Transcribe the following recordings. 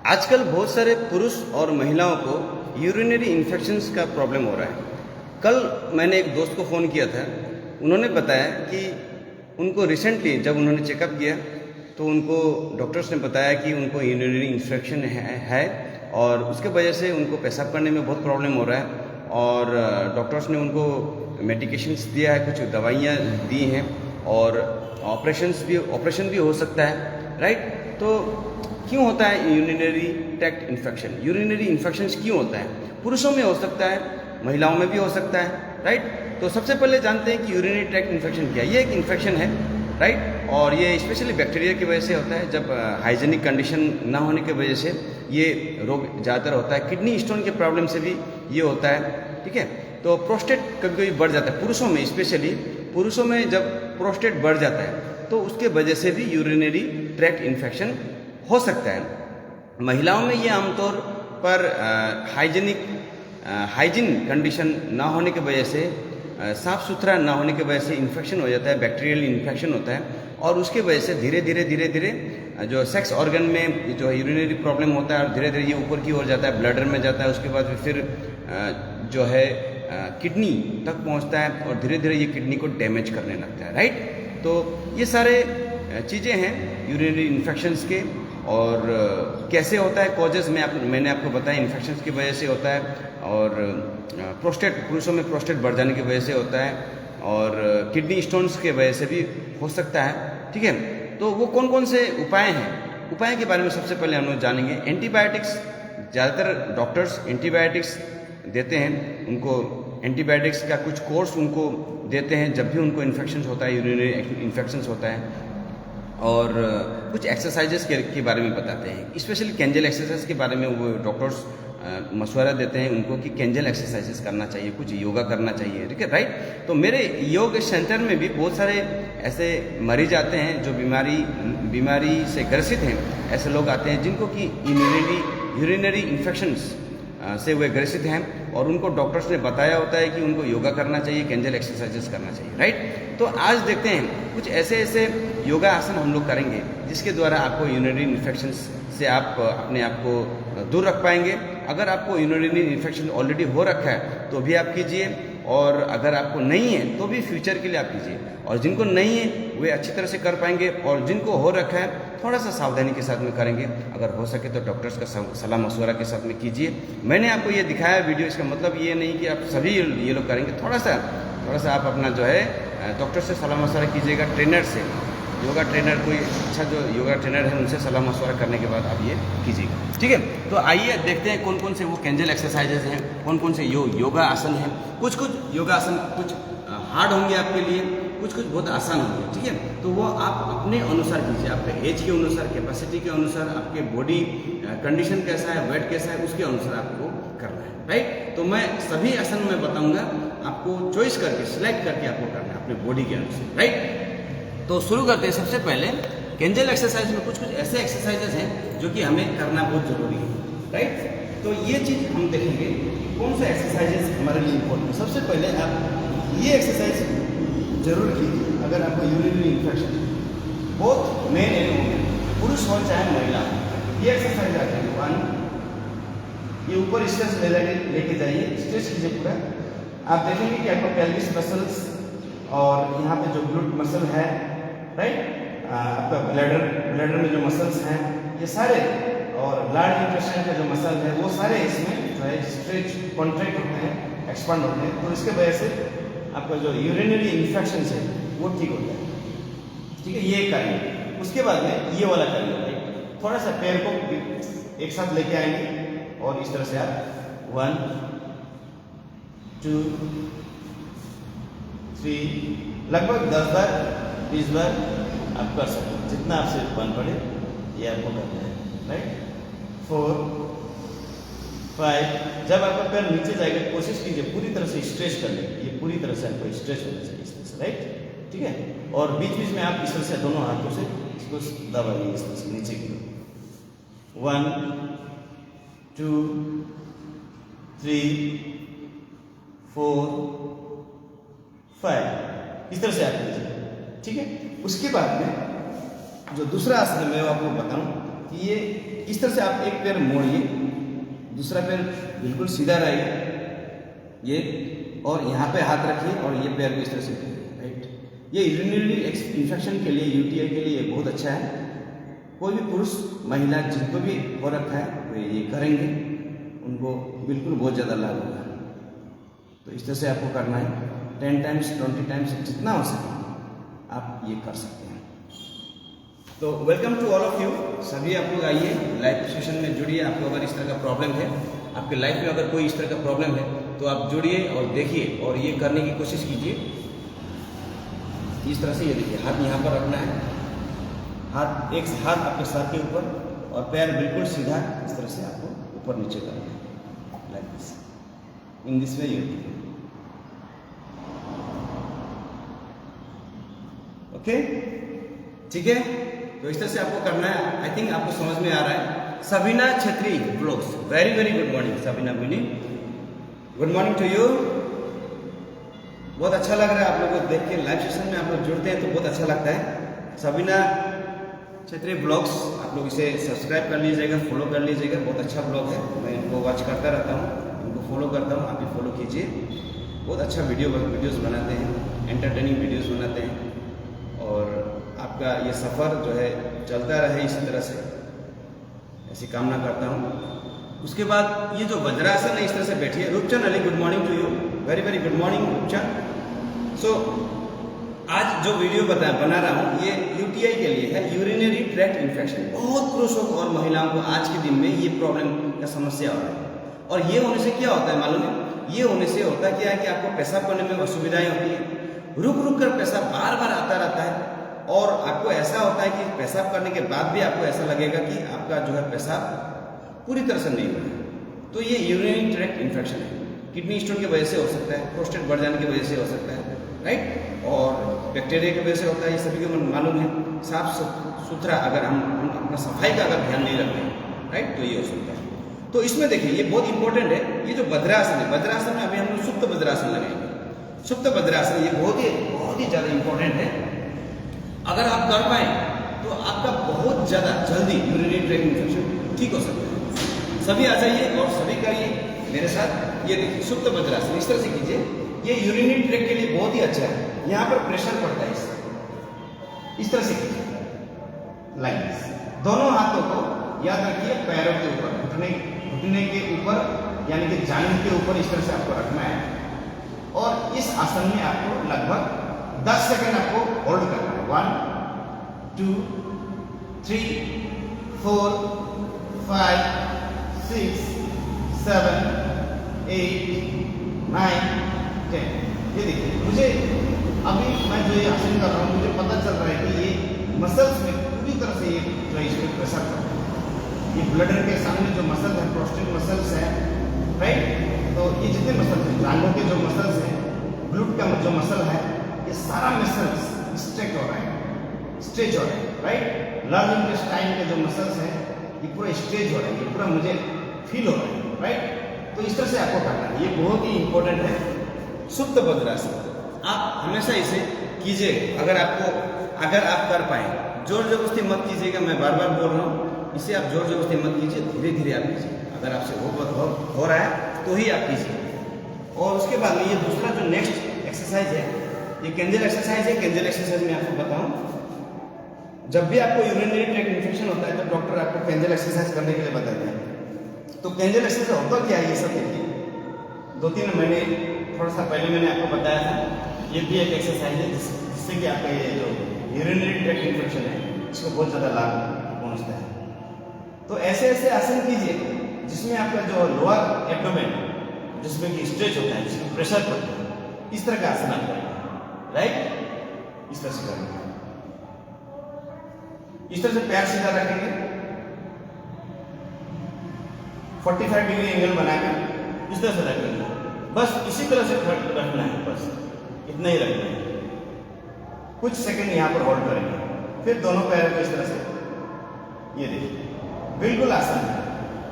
आजकल बहुत सारे पुरुष और महिलाओं को यूरिनरी इन्फेक्शंस का प्रॉब्लम हो रहा है। कल मैंने एक दोस्त को फ़ोन किया था। उन्होंने बताया कि उनको रिसेंटली जब उन्होंने चेकअप किया तो उनको डॉक्टर्स ने बताया कि उनको यूरिनरी इन्फेक्शन है और उसके वजह से उनको पेशाब करने में बहुत प्रॉब्लम हो रहा है और डॉक्टर्स ने उनको मेडिकेशंस दिया है, कुछ दवाइयाँ दी हैं और ऑपरेशन भी हो सकता है, राइट। तो क्यों होता है urinary tract infection? Urinary infection क्यों होता है? पुरुषों में हो सकता है, महिलाओं में भी हो सकता है, राइट। तो सबसे पहले जानते हैं कि यूरिनरी ट्रैक्ट इन्फेक्शन क्या है। ये एक इन्फेक्शन है, राइट, और ये स्पेशली बैक्टीरिया की वजह से होता है। जब हाइजीनिक कंडीशन ना होने की वजह से ये रोग ज़्यादातर होता है। किडनी स्टोन के प्रॉब्लम से भी ये होता है, ठीक है। तो प्रोस्टेट कभी कभी बढ़ जाता है पुरुषों में, स्पेशली पुरुषों में जब प्रोस्टेट बढ़ जाता है तो उसके वजह से भी यूरिनरी ट्रैक्ट इन्फेक्शन हो सकता है। महिलाओं में ये आमतौर पर हाइजीन कंडीशन ना होने की वजह से, साफ़ सुथरा ना होने की वजह से इन्फेक्शन हो जाता है, बैक्टीरियल इन्फेक्शन होता है और उसके वजह से धीरे धीरे जो सेक्स ऑर्गन में जो यूरिनरी प्रॉब्लम होता है और धीरे धीरे ये ऊपर की ओर जाता है, ब्लडर में जाता है, उसके बाद फिर जो है किडनी तक पहुंचता है और धीरे धीरे ये किडनी को डैमेज करने लगता है, राइट। तो ये सारे चीज़ें हैं यूरिनरी इन्फेक्शंस के। और कैसे होता है कॉजेज़ मैंने आपको बताया, इन्फेक्शंस की वजह से होता है और पुरुषों में प्रोस्टेट बढ़ जाने की वजह से होता है और किडनी स्टोन्स के वजह से भी हो सकता है, ठीक है। तो वो कौन कौन से उपाय हैं, उपाय के बारे में सबसे पहले हम लोग जानेंगे। एंटीबायोटिक्स, ज़्यादातर डॉक्टर्स एंटीबायोटिक्स देते हैं, उनको एंटीबायोटिक्स का कुछ कोर्स उनको देते हैं जब भी उनको इन्फेक्शन होता है, यूरिनरी इन्फेक्शन होता है। और कुछ एक्सरसाइजेस के बारे में बताते हैं, स्पेशली केंजल एक्सरसाइज के बारे में वो डॉक्टर्स मशवरा देते हैं उनको कि केंजल एक्सरसाइजेस करना चाहिए, कुछ योगा करना चाहिए, ठीक है, राइट। तो मेरे योग सेंटर में भी बहुत सारे ऐसे मरीज आते हैं जो बीमारी से ग्रसित हैं। ऐसे लोग आते हैं जिनको कि यूरिनरी इन्फेक्शंस से वे ग्रसित हैं और उनको डॉक्टर्स ने बताया होता है कि उनको योगा करना चाहिए, केंजल एक्सरसाइजेस करना चाहिए, राइट। तो आज देखते हैं कुछ ऐसे योगा आसन हम लोग करेंगे जिसके द्वारा आपको यूरिनरी इन्फेक्शन से आप अपने आप को दूर रख पाएंगे। अगर आपको यूरिनरी इन्फेक्शन ऑलरेडी हो रखा है तो भी आप कीजिए और अगर आपको नहीं है तो भी फ्यूचर के लिए आप कीजिए। और जिनको नहीं है वे अच्छी तरह से कर पाएंगे और जिनको हो रखा है थोड़ा सा सावधानी के साथ में करेंगे। अगर हो सके तो डॉक्टर्स का सलाह मशवरा के साथ में कीजिए। मैंने आपको ये दिखाया वीडियो, इसका मतलब ये नहीं कि आप सभी ये लोग करेंगे। थोड़ा सा आप अपना जो है डॉक्टर से सलाह मशवरा कीजिएगा, ट्रेनर से, योगा ट्रेनर, कोई अच्छा जो योगा ट्रेनर है उनसे सलाह मशवरा करने के बाद आप ये कीजिएगा, ठीक है। तो आइए देखते हैं कौन कौन से वो केंजल एक्सरसाइजेज हैं, कौन कौन से योगा आसन हैं। कुछ योगा आसन कुछ हार्ड होंगे आपके लिए, कुछ बहुत आसान होंगे, ठीक है। तो वो आप अपने अनुसार कीजिए, आपके एज के अनुसार, कैपेसिटी के अनुसार, आपके बॉडी कंडीशन कैसा है, वेट कैसा है, उसके अनुसार आपको करना है, राइट। तो मैं सभी आसन में बताऊंगा, आपको चॉइस करके, सिलेक्ट करके आपको करना है अपने बॉडी के अनुसार, राइट। तो शुरू करते हैं। सबसे पहले केंजल एक्सरसाइज में कुछ ऐसे एक्सरसाइजेज हैं जो कि हमें करना बहुत जरूरी है, राइट। तो ये चीज़ हम देखेंगे कौन सा एक्सरसाइजेज हमारे लिए इम्पोर्टेंट है। सबसे पहले आप ये एक्सरसाइज जरूर कीजिए अगर आपको यूरिनरी इन्फेक्शन, बहुत मेन है, पुरुष हो चाहे महिला। ये एक्सरसाइज आते हैं 1, ये ऊपर स्ट्रेच लेके जाइए, स्ट्रेच कीजिए पूरा। आप देखेंगे कि आपका पेल्विस मसल्स और यहाँ पे जो ग्लूट मसल है, राइट, आपका ब्लैडर में जो मसल्स हैं ये सारे, और लार्ज इंटेस्टाइन का जो मसल है वो सारे इसमें जो है स्ट्रेच, कॉन्ट्रैक्ट होते हैं, एक्सपांड होते हैं। तो इसके वजह से आपका जो यूरिनरी इन्फेक्शन है वो ठीक होता है, ठीक है। ये करिए। उसके बाद में ये वाला करिए, थोड़ा सा पैर को एक साथ लेके आएंगे और इस तरह से आप 1 2 3 लगभग 10 बार 20 बार आप कर सकते हैं, जितना आपसे बन पड़े ये आपको करना है, राइट। 4 5, जब आपका पैर नीचे जाएगा कोशिश कीजिए पूरी तरह से स्ट्रेच करने की, ये पूरी तरह से आपको स्ट्रेच होना चाहिए इस तरह से, राइट, ठीक है। और बीच बीच में आप इस तरह से दोनों हाथों से इसको दबाइए इस तरह से नीचे की ओर। 1 2 3 4 5, इस तरह से आप कीजिए, ठीक है। उसके बाद में जो दूसरा आसन मैं आपको बताऊं कि ये इस तरह से आप एक पैर मोड़िए, दूसरा पैर बिल्कुल सीधा रहेगा ये, और यहाँ पे हाथ रखिए और ये पैर को इस तरह से, राइट। ये यूरिनरी इन्फेक्शन के लिए, यूटीआई के लिए बहुत अच्छा है। कोई भी पुरुष महिला जिनको भी हो रखा है वे ये करेंगे, उनको बिल्कुल बहुत ज़्यादा लाभ होगा। तो इस तरह से आपको करना है 10 टाइम्स 20 टाइम्स, जितना हो सके आप ये कर सकते हैं। तो welcome to all of you, सभी आप लोग आइए लाइव सेशन में जुड़िए। आपको अगर इस तरह का प्रॉब्लम है, आपके लाइफ में अगर कोई इस तरह का प्रॉब्लम है तो आप जुड़िए और देखिए और ये करने की कोशिश कीजिए। इस तरह से ये देखिए, हाथ यहाँ पर रखना है, हाथ एक हाथ आपके सर के ऊपर और पैर बिल्कुल सीधा इस तरह से आपको ऊपर नीचे करना है, like this, in this way you. Okay, ठीक है। तो इस तरह से आपको करना है। आई थिंक आपको समझ में आ रहा है। Sabina Chhetri blogs, very very good morning Sabina Binny, good morning to you. बहुत अच्छा लग रहा है आप लोगों को देख के, लाइव सेशन में आप लोग जुड़ते हैं तो बहुत अच्छा लगता है। सबीना छेत्री ब्लॉग्स, आप लोग इसे सब्सक्राइब कर लीजिएगा, फॉलो कर लीजिएगा, बहुत अच्छा ब्लॉग है। मैं इनको वॉच करता रहता हूँ, इनको फॉलो करता हूँ, आप भी फॉलो कीजिए। बहुत अच्छा वीडियोज़ बनाते हैं, एंटरटेनिंग वीडियोज़ बनाते हैं, और आपका ये सफ़र जो है चलता रहे इसी तरह से, ऐसी कामना करता हूँ। उसके बाद ये जो वज्रासन है, इस तरह से बैठिए। Roopchand Ali, good morning to you, very very good morning Roopchand. So आज जो वीडियो बना रहा हूँ ये यूटीआई के लिए है, यूरिनरी ट्रैक्ट इन्फेक्शन। बहुत पुरुषों को और महिलाओं को आज के दिन में ये प्रॉब्लम का समस्या हो रहा है। और ये होने से क्या होता है मालूम है? ये होने से होता क्या है कि आपको पेशाब करने में असुविधाएं होती है, रुक रुक कर पेशाब बार बार आता रहता है, और आपको ऐसा होता है कि पेशाब करने के बाद भी आपको ऐसा लगेगा कि आपका जो है पेशाब पूरी तरह से नहीं हो रहा है। तो ये यूरिनरी ट्रैक्ट इन्फेक्शन है। किडनी स्टोन की वजह से हो सकता है, प्रोस्टेट बढ़ जाने की वजह से हो सकता है, राइट, और बैक्टीरिया की वजह से होता है। ये सभी को मालूम है। साफ सुथरा अगर हम अपना सफाई का अगर ध्यान नहीं रखते हैं, राइट, तो ये हो सकता है। तो इसमें देखिए ये बहुत इंपॉर्टेंट है, ये जो वज्रासन है, वज्रासन में अभी हम लोग सुप्त वज्रासन लगाएंगे। सुप्त वज्रासन ये बहुत ही ज़्यादा इंपॉर्टेंट है। अगर आप कर पाए तो आपका बहुत ज़्यादा जल्दी यूरिनरी ट्रैक्ट इन्फेक्शन ठीक हो सकता है। सभी आ जाइए और सभी करिए मेरे साथ। ये देखिए सुप्त वज्रासन इस तरह से कीजिए, ये यूरिनरी ट्रैक्ट के लिए बहुत ही अच्छा है। यहाँ पर प्रेशर पड़ता है, इस तरह से कीजिए, लाइक दिस। दोनों हाथों को याद रखिए पैरों के ऊपर, घुटने के ऊपर, यानी कि जांघ के ऊपर इस तरह से आपको रखना है। और इस आसन में आपको लगभग 10 सेकंड आपको होल्ड करना है। 1 2 3 4 5 6 7 8 9 10। ये देखिए, मुझे अभी मैं जो ये आसन कर रहा हूँ, मुझे पता चल रहा है कि ये मसल्स में पूरी तरह से ये जो इसमें प्रेशर कर रहा है। ये ब्लडर के सामने जो मसल है, प्रोस्टेट मसल्स है, राइट, तो ये जितने मसल्स हैं, जांघों के जो मसल्स हैं, ग्लूट का जो मसल है, ये सारा मसल्स स्ट्रेच हो रहा है, राइट। लार्ज इंटेस्टाइन के जो मसल्स हैं ये पूरा स्ट्रेच हो रहा है, ये पूरा मुझे फील हो रहा है, राइट। तो इस तरह से आपको करना है, ये बहुत ही इंपॉर्टेंट है, सुप्त वज्रासन। आप हमेशा इसे कीजिए अगर आप कर पाए। जोर जबरदस्ती मत कीजिएगा, मैं बार बार बोल रहा हूँ, इसे आप जोर जबरदस्ती मत कीजिए, धीरे धीरे आप कीजिए। अगर आपसे हो रहा है तो ही आप कीजिए। और उसके बाद में ये दूसरा जो नेक्स्ट एक्सरसाइज है, ये केंजल एक्सरसाइज है। केंजल एक्सरसाइज में आपको बताऊं, जब भी आपको यूरिनरी ट्रैक्ट इन्फेक्शन होता है तो डॉक्टर आपको केंजल एक्सरसाइज करने के लिए बताते हैं। तो केंजल एक्सरसाइज होता क्या है, ये सब देखिए। 2-3 महीने थोड़ा सा पहले मैंने आपको बताया था, ये भी एक एक्सरसाइज है जिससे कि आपका ये जो यूरिनरी ट्रैक्ट इन्फेक्शन है इसको बहुत ज़्यादा लाभ पहुँचता है। तो ऐसे ऐसे आसन कीजिए जिसमें आपका जो लोअर एब्डोमेन, जिसमें कि स्ट्रेच होता है, जिसमें प्रेशर पड़ता है, इस तरह का आसन आप करेंगे, राइट, इस तरह से करेंगे। इस तरह से पैर सीधा रखेंगे, 45 डिग्री एंगल बनाकर इस तरह से रखेंगे। बस इसी तरह से रखना है, बस इतना ही रखना है। कुछ सेकंड यहाँ पर होल्ड करेंगे, फिर दोनों पैरों को इस तरह से, ये देखिए बिल्कुल आसान है,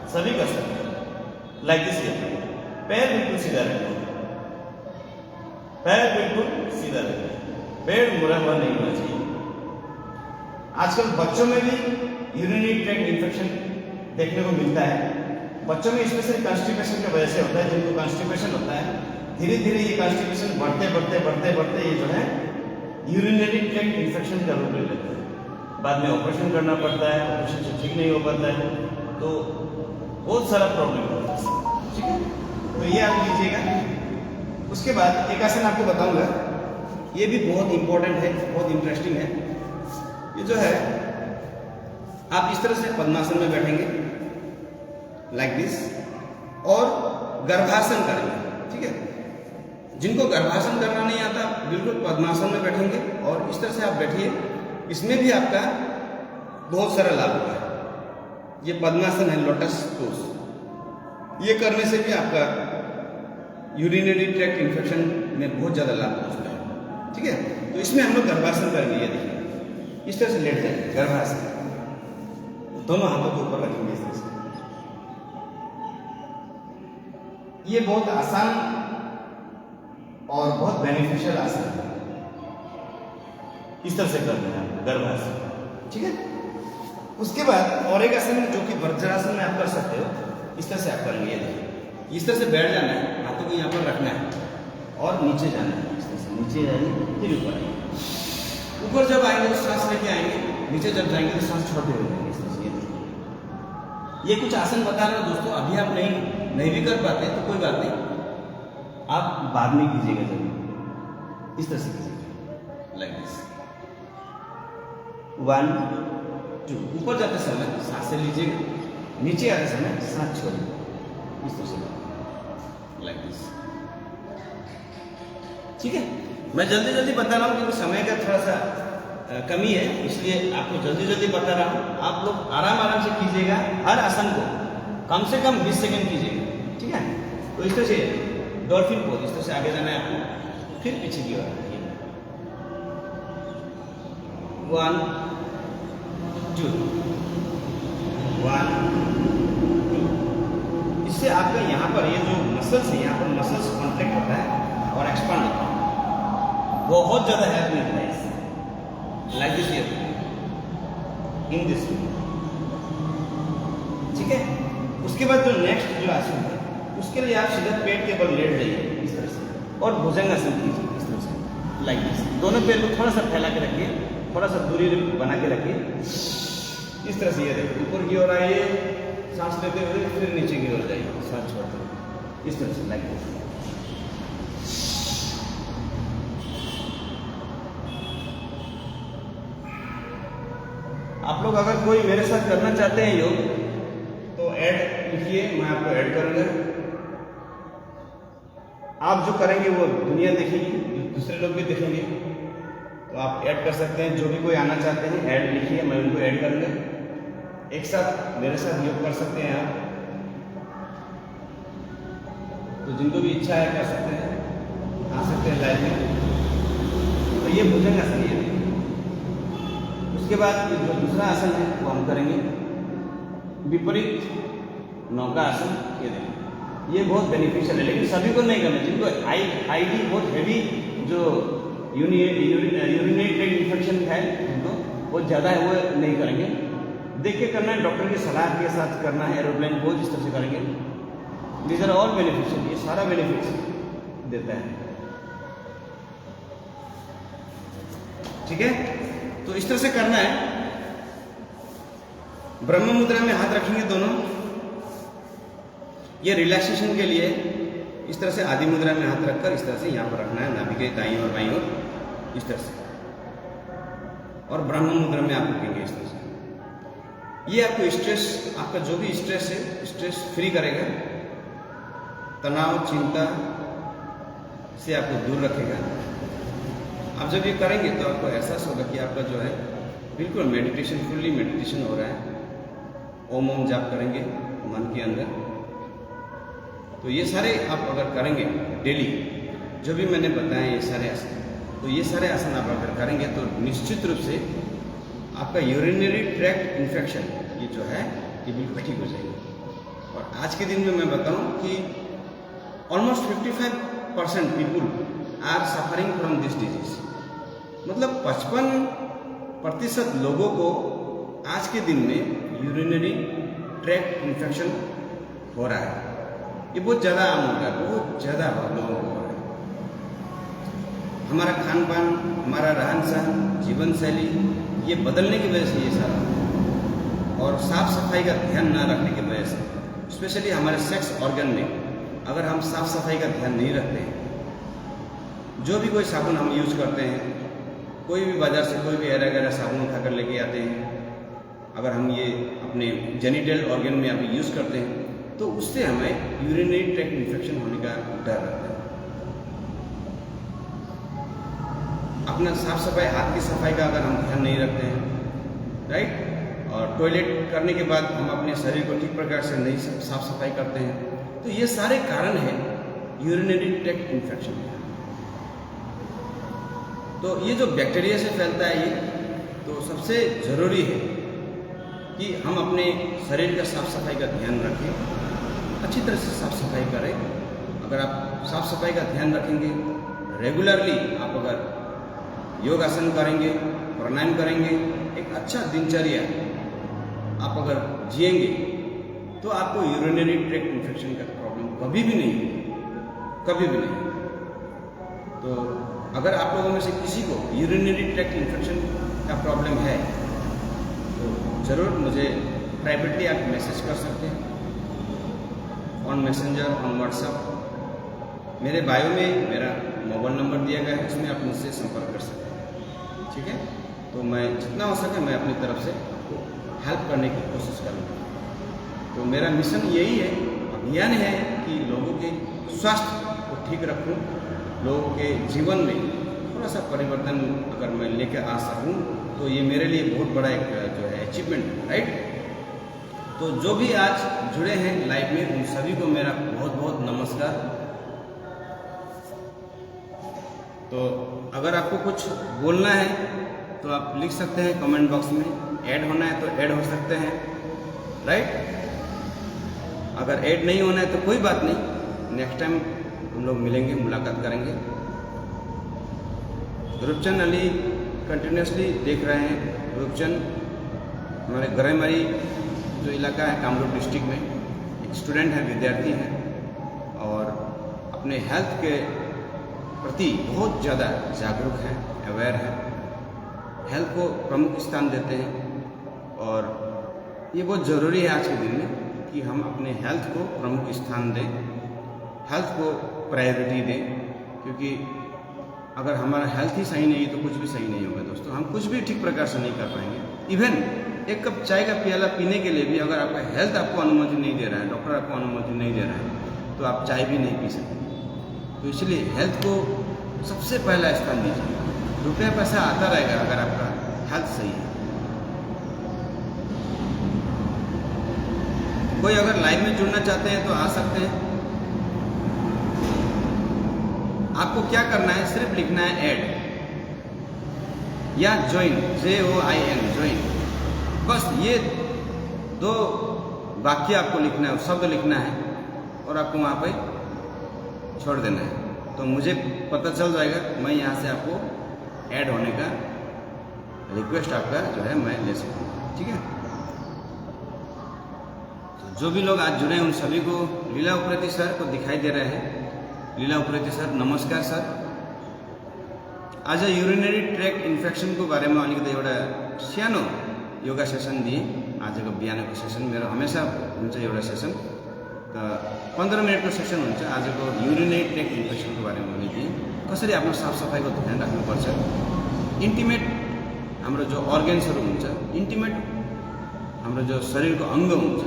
सभी कर सकते हैं। लाइक दिस, पैर बिल्कुल सीधा रखेंगे, पैर बिल्कुल सीधा रखेंगे, पैर मुड़ा हुआ नहीं होना चाहिए। आजकल बच्चों में भी यूरिनरी ट्रैक्ट इन्फेक्शन देखने को मिलता है। बच्चों में स्पेशली कॉन्स्टिपेशन की वजह से होता है। जिनको कॉन्स्टिपेशन होता है, धीरे धीरे ये कॉन्स्टिपेशन बढ़ते बढ़ते बढ़ते बढ़ते ये जो है यूरिनरी ट्रैक्ट इन्फेक्शन का रूप ले लेता है। बाद में ऑपरेशन करना पड़ता है, ऑपरेशन से ठीक नहीं हो पाता है, तो बहुत सारा प्रॉब्लम होता है। ठीक है, तो ये आप लीजिएगा। उसके बाद एक आसन आपको बताऊंगा, ये भी बहुत इंपॉर्टेंट है, बहुत इंटरेस्टिंग है। ये जो है आप इस तरह से पद्मासन में बैठेंगे लाइक दिस, और गर्भासन करेंगे। ठीक है, जिनको गर्भासन करना नहीं आता बिल्कुल पद्मासन में बैठेंगे और इस तरह से आप बैठिए। इसमें भी आपका बहुत सारा लाभ होगा। ये पद्मासन है, लोटस पोज। ये करने से भी आपका यूरिनरी ट्रैक्ट इन्फेक्शन में बहुत ज़्यादा लाभ पहुँचता है। ठीक है, तो इसमें हम लोग गर्भासन करेंगे। ये देखिए, इस तरह से लेट जाएंगे, गर्भासन, दोनों हाथों के ऊपर रखेंगे इस तरह से। ये बहुत आसान और बहुत बेनिफिशियल आसन है। इस तरह से करना है गर्भासन। ठीक है, उसके बाद और एक आसन जो कि वज्रासन में आप कर सकते हो। इस तरह से आप करेंगे। ये देखिए, इस तरह से बैठ जाना है, हाथों को यहाँ पर रखना है और नीचे जाना है। इस तरह से नीचे जाएंगे, फिर ऊपर आएंगे। ऊपर जब आएंगे तो सांस लेके आएंगे, नीचे जब जाएंगे तो सांस छोड़ते हुए जाएंगे। इस तरह से ये कुछ आसन बता रहे हो दोस्तों, अभी आप नहीं भी कर पाते तो कोई बात नहीं, आप बाद में कीजिएगा जरूर। इस तरह से कीजिएगा लाइक दिस, 1 2। ऊपर जाते समय सांस से लीजिएगा, नीचे आते समय सांस छोड़िए। इस तरह से लाइक दिस। ठीक है, मैं जल्दी जल्दी बता रहा हूँ क्योंकि समय का थोड़ा सा कमी है, इसलिए आपको जल्दी जल्दी बता रहा हूँ। आप लोग आराम आराम से कीजिएगा। हर आसन को कम से कम 20 सेकंड कीजिएगा। ठीक है, तो इस तरह से डॉल्फिन पोज, इस तरह से आगे जाना है आपको, फिर पीछे की ओर आइए। 1 2 1 2। इससे आपका यहाँ पर ये जो मसल्स है, यहाँ पर मसल्स कॉन्ट्रैक्ट होता है और एक्सपांड होता है, बहुत ज़्यादा हेल्प मिलता है इससे। Like this in this. ठीक है, उसके बाद जो नेक्स्ट जो आसन है, उसके लिए आप सीधा पेट के बल लेट जाइए इस तरह से और भुजंगासन कीजिए इस तरह से लाइक दिस। दोनों पैर को थोड़ा सा फैला के रखिए, थोड़ा सा दूरी बना के रखिए। इस तरह से ये देखिए, ऊपर की ओर आइए, सांस लेते हुए फिर नीचे की ओर जाइए, सांस छोड़ते हुए इस तरह से लाइक दिस। आप लोग अगर कोई मेरे साथ करना चाहते हैं योग, तो ऐड लिखिए, मैं आपको ऐड करूंगा। आप जो करेंगे वो दुनिया देखेगी, दूसरे लोग भी देखेंगे, तो आप ऐड कर सकते हैं। जो भी कोई आना चाहते हैं ऐड लिखिए, मैं उनको ऐड करूंगा। एक साथ मेरे साथ योग कर सकते हैं आप, तो जिनको भी इच्छा है कर सकते हैं, आ सकते हैं लाइव में। तो ये भुजंगासन है। उसके बाद जो दूसरा आसन है वो हम करेंगे विपरीत नौका आसन। ये देखिए, ये बहुत बेनिफिशियल है, लेकिन सभी को नहीं करना। जिनको आईडी बहुत हैवी जो यूरिनरी ट्रैक्ट इन्फेक्शन है, उनको बहुत ज़्यादा है, वो नहीं करेंगे। देख के करना है, डॉक्टर की सलाह के साथ करना है। एरोप्लेन पोज इस तरह से करेंगे। दीज आर ऑल बेनिफिशियल, ये सारा बेनिफिट देता है। ठीक है, तो इस तरह से करना है। ब्रह्म मुद्रा में हाथ रखेंगे दोनों, ये रिलैक्सेशन के लिए। इस तरह से आदि मुद्रा में हाथ रखकर इस तरह से यहाँ पर रखना है, नाभि के दाईं और बाईं ओर इस तरह से, और ब्रह्म मुद्रा में आप रखेंगे इस तरह से। ये आपको स्ट्रेस, आपका जो भी स्ट्रेस है, स्ट्रेस फ्री करेगा, तनाव चिंता से आपको दूर रखेगा। आप जब ये करेंगे तो आपको एहसास होगा कि आपका जो है बिल्कुल मेडिटेशन, फुल्ली मेडिटेशन हो रहा है। ओम ओम जाप करेंगे मन के अंदर। तो ये सारे आप अगर करेंगे डेली, जो भी मैंने बताया ये सारे आसन, तो ये सारे आसन आप अगर करेंगे तो निश्चित रूप से आपका यूरिनरी ट्रैक्ट इन्फेक्शन ये जो है ये बिल्कुल ठीक हो जाएगी। और आज के दिन में मैं बताऊं कि almost 55% people are suffering from this disease. मतलब 55% लोगों को आज के दिन में यूरिनरी ट्रैक्ट इन्फेक्शन हो रहा है। ये बहुत ज़्यादा आम हो रहा है, बहुत ज़्यादा लोगों को हो रहा है। हमारा खान पान, हमारा रहन सहन, जीवन शैली ये बदलने की वजह से ये सारा, और साफ सफाई का ध्यान ना रखने की वजह से, स्पेशली हमारे सेक्स ऑर्गन में अगर हम साफ सफाई का ध्यान नहीं रखते हैं, जो भी कोई साबुन हम यूज करते हैं, कोई भी बाजार से कोई भी एरा गैरा साबुन उठा कर लेके आते हैं, अगर हम ये अपने जेनिटल ऑर्गन में अभी यूज़ करते हैं तो उससे हमें यूरिनरी ट्रैक्ट इन्फेक्शन होने का डर रहता है। अपना साफ सफाई, हाथ की सफाई का अगर हम ध्यान नहीं रखते हैं, राइट, और टॉयलेट करने के बाद हम अपने शरीर को ठीक प्रकार से नहीं साफ सफाई करते हैं, तो ये सारे कारण हैं यूरिनरी ट्रैक्ट इन्फेक्शन। तो ये जो बैक्टीरिया से फैलता है ये, तो सबसे ज़रूरी है कि हम अपने शरीर का साफ सफाई का ध्यान रखें, अच्छी तरह से साफ सफाई करें। अगर आप साफ सफाई का ध्यान रखेंगे, रेगुलरली आप अगर योगासन करेंगे, प्राणायाम करेंगे, एक अच्छा दिनचर्या आप अगर जिएंगे, तो आपको यूरिनरी ट्रैक्ट इन्फेक्शन का प्रॉब्लम कभी भी नहीं होगा, कभी भी नहीं। तो अगर आप लोगों में से किसी को यूरिनरी ट्रैक्ट इन्फेक्शन का प्रॉब्लम है तो ज़रूर मुझे प्राइवेटली आप मैसेज कर सकते हैं, ऑन मैसेंजर, ऑन व्हाट्सएप। मेरे बायो में मेरा मोबाइल नंबर दिया गया है, इसमें आप मुझसे संपर्क कर सकते हैं, ठीक है। तो मैं जितना हो सके मैं अपनी तरफ से आपको हेल्प करने की कोशिश करूँगा। तो मेरा मिशन यही है, अभियान है कि लोगों के स्वास्थ्य को ठीक रखूँ, लोगों के जीवन में थोड़ा सा परिवर्तन अगर मैं लेकर आ सकूं, तो ये मेरे लिए बहुत बड़ा एक जो है अचीवमेंट है, राइट। तो जो भी आज जुड़े हैं लाइव में, उन सभी को मेरा बहुत बहुत नमस्कार। तो अगर आपको कुछ बोलना है तो आप लिख सकते हैं कमेंट बॉक्स में, ऐड होना है तो ऐड हो सकते हैं, राइट। अगर ऐड नहीं होना है तो कोई बात नहीं, नेक्स्ट टाइम हम लोग मिलेंगे, मुलाकात करेंगे। रूपचंद अली कंटिन्यूसली देख रहे हैं। रूपचंद हमारे गरईमारी जो इलाका है कामरूप डिस्ट्रिक्ट में, एक स्टूडेंट है, विद्यार्थी हैं और अपने हेल्थ के प्रति बहुत ज़्यादा जागरूक हैं, अवेयर हैं, हेल्थ को प्रमुख स्थान देते हैं। और ये बहुत ज़रूरी है आज के दिन में कि हम अपने हेल्थ को प्रमुख स्थान दें, हेल्थ को प्रायोरिटी दें, क्योंकि अगर हमारा हेल्थ ही सही नहीं है तो कुछ भी सही नहीं होगा दोस्तों। हम कुछ भी ठीक प्रकार से नहीं कर पाएंगे। इवन एक कप चाय का प्याला पीने के लिए भी अगर आपका हेल्थ आपको अनुमति नहीं दे रहा है, डॉक्टर आपको अनुमति नहीं दे रहा है, तो आप चाय भी नहीं पी सकते। तो इसलिए हेल्थ को सबसे पहला स्थान दीजिए। रुपया पैसा आता रहेगा अगर आपका हेल्थ सही है। कोई अगर लाइव में जुड़ना चाहते हैं तो आ सकते हैं। आपको क्या करना है, सिर्फ लिखना है ऐड या ज्वाइन, JOIN, ज्वाइन। बस ये 2 वाक्य आपको लिखना है, शब्द लिखना है और आपको वहाँ पे छोड़ देना है। तो मुझे पता चल जाएगा, मैं यहाँ से आपको ऐड होने का रिक्वेस्ट आपका जो है मैं ले सकूँगा, ठीक है। तो जो भी लोग आज जुड़े हैं उन सभी को लीला उप्रेती सर को दिखाई दे रहे हैं। लीला उप्रेती सर, नमस्कार सर। आज युरिनरी ट्रैक्ट इन्फेक्शनको बारेमा अलिकति एउटा सानो योगा सेसन दिएँ। आजको बिहानको सेसन मेरो हमेसा हुन्छ एउटा सेसन, त 15 मिनटको सेसन हुन्छ। आजको युरिनरी ट्रैक्ट इन्फेक्शनको बारेमा मैले दिएँ, कसरी आफ्नो साफ सफाईको ध्यान राख्नुपर्छ। इन्टिमेट हाम्रो जो अर्गन्सहरू हुन्छ, इन्टिमेट हाम्रो जो शरीरको अङ्ग हुन्छ,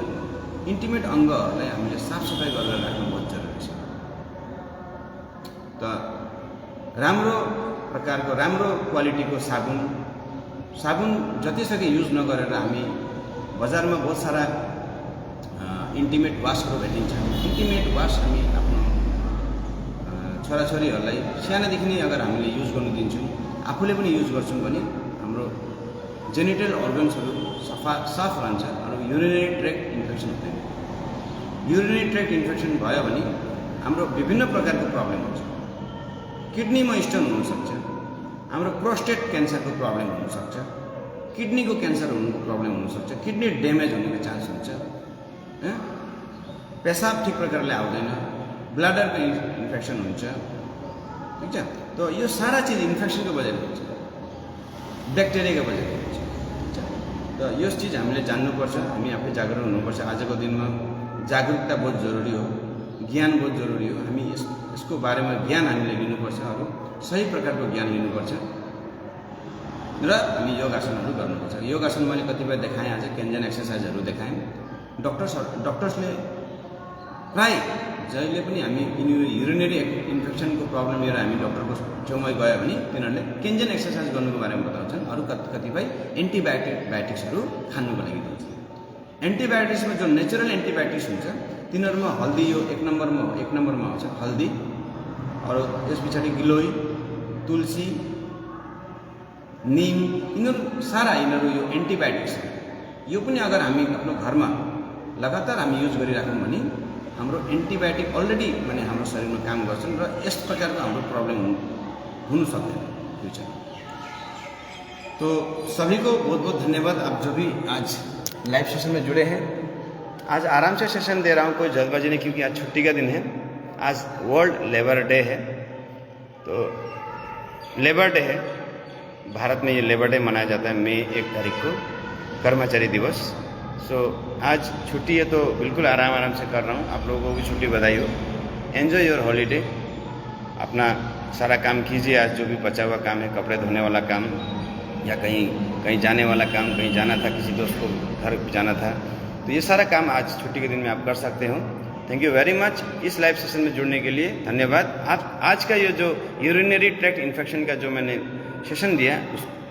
इन्टिमेट अङ्गहरूलाई हामीले साफ सफाई गरेर राख्नु बहुत जरुरी छ। त राम्रो प्रकारको राम्रो क्वालिटीको साबुन जतिसक्दो युज नगरेर हामी बजारमा बहुत सारा इन्टिमेट वासहरू भेटिन्छ। इन्टिमेट वास हामी आफ्नो छोराछोरीहरूलाई सानोदेखि नै अगर हामीले युज गर्नु दिन्छौँ, आफूले पनि युज गर्छौँ भने हाम्रो जेनिटल अर्गन्सहरू साफ रहन्छ र युरिनरी ट्रैक्ट इन्फेक्सन हुँदैन। युरिनरी ट्रैक्ट इन्फेक्सन भयो भने हाम्रो विभिन्न प्रकारको प्रब्लम हुन्छ। किडनीमा स्टोन हुनसक्छ, हाम्रो प्रोस्टेट क्यान्सरको प्रब्लम हुनसक्छ, किडनीको क्यान्सर हुनुको प्रब्लम हुनसक्छ, किडनी ड्यामेज हुनेको चान्स हुन्छ, पेसाब ठिक प्रकारले आउँदैन, ब्लाडरको इन्फेक्सन हुन्छ, ठिक छ। तो यो सारा चिज इन्फेक्सनको वजहले हुन्छ, ब्याक्टेरियाको वजहले हुन्छ, ठिक छ। तो यस चिज हामीले जान्नुपर्छ, हामी आफै जागरुक हुनुपर्छ। आजको दिनमा जागरुकता बहुत जरुरी हो, ज्ञान बहुत जरुरी हो। हामी यसको बारेमा ज्ञान हामीले लिनुपर्छ, अरू सही प्रकारको ज्ञान लिनुपर्छ र हामी योगासनहरू गर्नुपर्छ। योगासन मैले कतिपय देखाएँ, आज केन्जन एक्सर्साइजहरू देखाएँ। डक्टर्सले प्राय जहिले पनि हामी युरिनरी इन्फेक्सनको प्रब्लम लिएर हामी डक्टरको छेउमा गयो भने तिनीहरूले केन्जन एक्सर्साइज गर्नुको बारेमा बताउँछन्। अरू कतिपय एन्टिबायोटिक्सहरू खानुको लागि दिन्छ। एन्टिबायोटिक्समा जो नेचुरल एन्टिबायोटिक्स हुन्छ तिनीहरूमा हल्दी यो एक नम्बरमा आउँछ, हल्दी। अरू त्यस पछाडि गिलोय, तुलसी, निम, यिनीहरू यो एन्टिबायोटिक्स हो। यो पनि अगर हामी आफ्नो घरमा लगातार हामी युज गरिराखौँ भने हाम्रो एन्टिबायोटिक अलरेडी माने हाम्रो शरीरमा काम गर्छन् र यस प्रकारको हाम्रो प्रब्लम हुन सक्दैन फ्यूचर। तो सभी को बहुत बहुत धन्यवाद, आप जो भी आज लाइव सेशन में जुड़े हैं। आज आराम से सेशन दे रहा हूँ, कोई जल्दबाजी नहीं, क्योंकि आज छुट्टी का दिन है। आज वर्ल्ड लेबर डे है। तो लेबर डे है, भारत में ये लेबर डे मनाया जाता है मई 1 तारीख को, कर्मचारी दिवस। सो आज छुट्टी है तो बिल्कुल आराम से कर रहा हूँ। आप लोगों को भी छुट्टी बधाई हो। एन्जॉय योर हॉलीडे, अपना सारा काम कीजिए। आज जो भी बचा हुआ काम है, कपड़े धोने वाला काम या कहीं जाने वाला काम, कहीं जाना था, किसी दोस्त को घर जाना था, तो ये सारा काम आज छुट्टी के दिन में आप कर सकते हो। थैंक यू वेरी मच इस लाइव सेशन में जुड़ने के लिए, धन्यवाद। आज का ये जो यूरिनरी ट्रैक्ट इन्फेक्शन का जो मैंने सेशन दिया,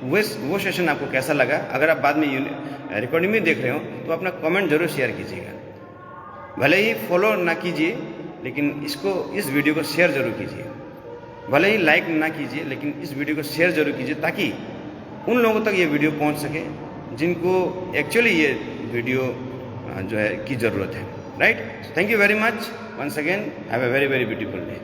वो सेशन आपको कैसा लगा? अगर आप बाद में रिकॉर्डिंग में देख रहे हो तो अपना कमेंट जरूर शेयर कीजिएगा। भले ही फॉलो ना कीजिए, लेकिन इस वीडियो को शेयर जरूर कीजिए। भले ही लाइक ना कीजिए, लेकिन इस वीडियो को शेयर जरूर कीजिए, ताकि उन लोगों तक ये वीडियो पहुंच सके जिनको एक्चुअली ये वीडियो जो है की ज़रूरत है। Right, thank you very much once again, have a very very beautiful day.